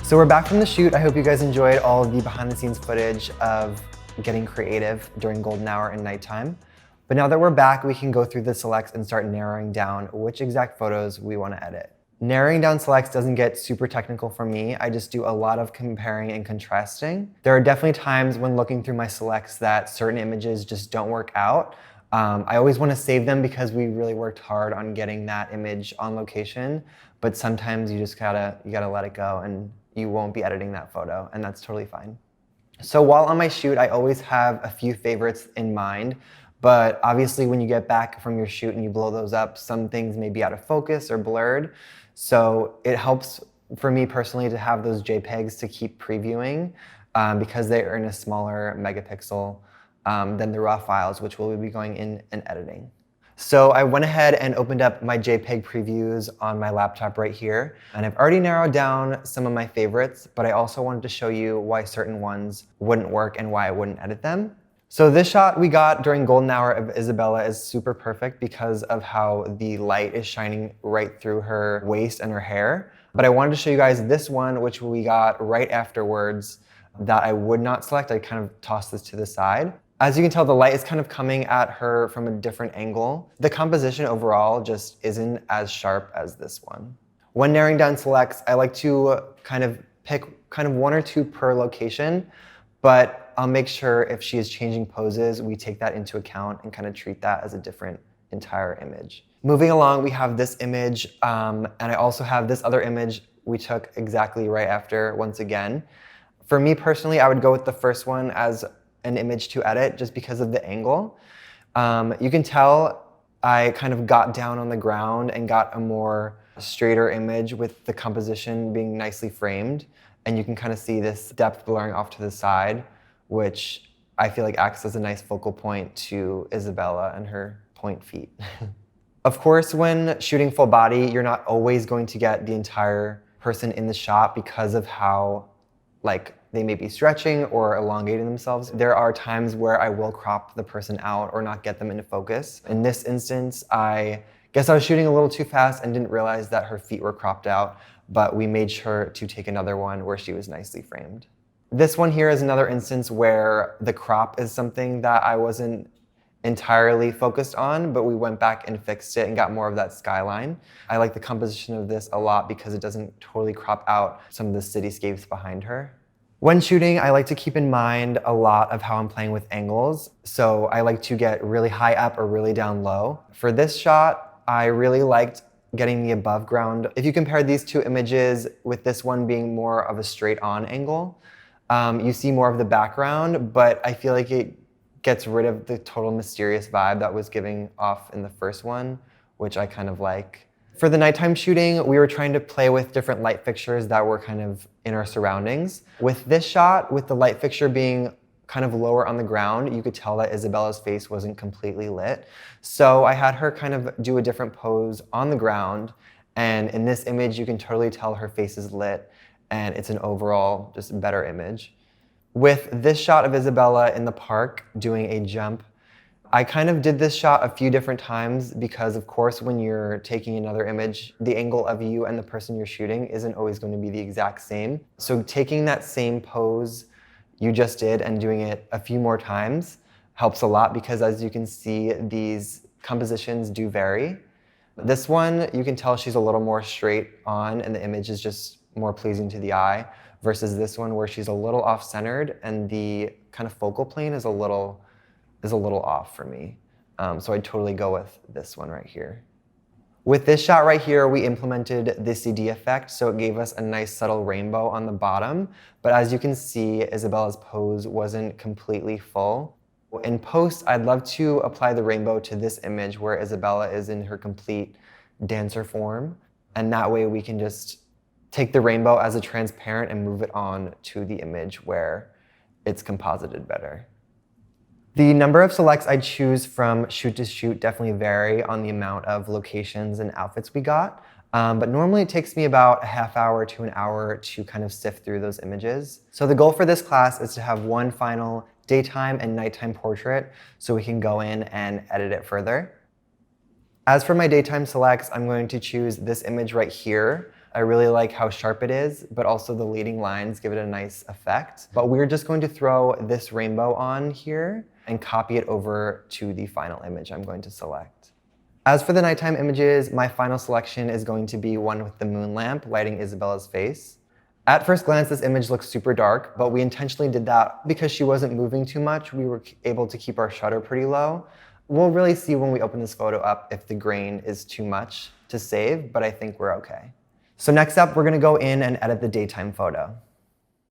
So we're back from the shoot. I hope you guys enjoyed all of the behind the scenes footage of getting creative during golden hour and nighttime. But now that we're back, we can go through the selects and start narrowing down which exact photos we want to edit. Narrowing down selects doesn't get super technical for me. I just do a lot of comparing and contrasting. There are definitely times when looking through my selects that certain images just don't work out. I always want to save them because we really worked hard on getting that image on location, but sometimes you just gotta let it go and you won't be editing that photo, and that's totally fine. So while on my shoot, I always have a few favorites in mind, but obviously when you get back from your shoot and you blow those up, some things may be out of focus or blurred. So it helps for me personally to have those JPEGs to keep previewing because they are in a smaller megapixel than the raw files, which we'll be going in and editing. So I went ahead and opened up my JPEG previews on my laptop right here. And I've already narrowed down some of my favorites, but I also wanted to show you why certain ones wouldn't work and why I wouldn't edit them. So this shot we got during golden hour of Isabella is super perfect because of how the light is shining right through her waist and her hair. But I wanted to show you guys this one, which we got right afterwards, that I would not select. I kind of tossed this to the side. As you can tell, the light is kind of coming at her from a different angle. The composition overall just isn't as sharp as this one. When narrowing down selects, I like to kind of pick one or two per location, but I'll make sure if she is changing poses, we take that into account and kind of treat that as a different entire image. Moving along, we have this image, and I also have this other image we took exactly right after once again. For me personally, I would go with the first one as an image to edit just because of the angle. You can tell I kind of got down on the ground and got a more straighter image with the composition being nicely framed. And you can kind of see this depth blurring off to the side, which I feel like acts as a nice focal point to Isabella and her point feet. Of course, when shooting full body, you're not always going to get the entire person in the shot because of how they may be stretching or elongating themselves. There are times where I will crop the person out or not get them into focus. In this instance, I guess I was shooting a little too fast and didn't realize that her feet were cropped out, but we made sure to take another one where she was nicely framed. This one here is another instance where the crop is something that I wasn't entirely focused on, but we went back and fixed it and got more of that skyline. I like the composition of this a lot because it doesn't totally crop out some of the cityscapes behind her. When shooting, I like to keep in mind a lot of how I'm playing with angles. So I like to get really high up or really down low. For this shot, I really liked getting the above ground. If you compare these two images with this one being more of a straight on angle, you see more of the background, but I feel like it gets rid of the total mysterious vibe that was giving off in the first one, which I kind of like. For the nighttime shooting, we were trying to play with different light fixtures that were kind of in our surroundings. With this shot, with the light fixture being kind of lower on the ground, you could tell that Isabella's face wasn't completely lit. So I had her kind of do a different pose on the ground. And in this image, you can totally tell her face is lit and it's an overall just better image. With this shot of Isabella in the park doing a jump, I kind of did this shot a few different times because, of course, when you're taking another image, the angle of you and the person you're shooting isn't always going to be the exact same. So taking that same pose you just did and doing it a few more times helps a lot because, as you can see, these compositions do vary. This one, you can tell she's a little more straight on and the image is just more pleasing to the eye versus this one where she's a little off-centered and the kind of focal plane is a little off for me. So I'd totally go with this one right here. With this shot right here, we implemented the CD effect, so it gave us a nice subtle rainbow on the bottom. But as you can see, Isabella's pose wasn't completely full. In post, I'd love to apply the rainbow to this image where Isabella is in her complete dancer form. And that way we can just take the rainbow as a transparent and move it on to the image where it's composited better. The number of selects I choose from shoot to shoot definitely vary on the amount of locations and outfits we got. But normally it takes me about a half hour to an hour to kind of sift through those images. So the goal for this class is to have one final daytime and nighttime portrait so we can go in and edit it further. As for my daytime selects, I'm going to choose this image right here, I really like how sharp it is, but also the leading lines give it a nice effect. But we're just going to throw this rainbow on here and copy it over to the final image I'm going to select. As for the nighttime images, my final selection is going to be one with the moon lamp lighting Isabella's face. At first glance, this image looks super dark, but we intentionally did that because she wasn't moving too much. We were able to keep our shutter pretty low. We'll really see when we open this photo up if the grain is too much to save, but I think we're okay. So next up, we're gonna go in and edit the daytime photo.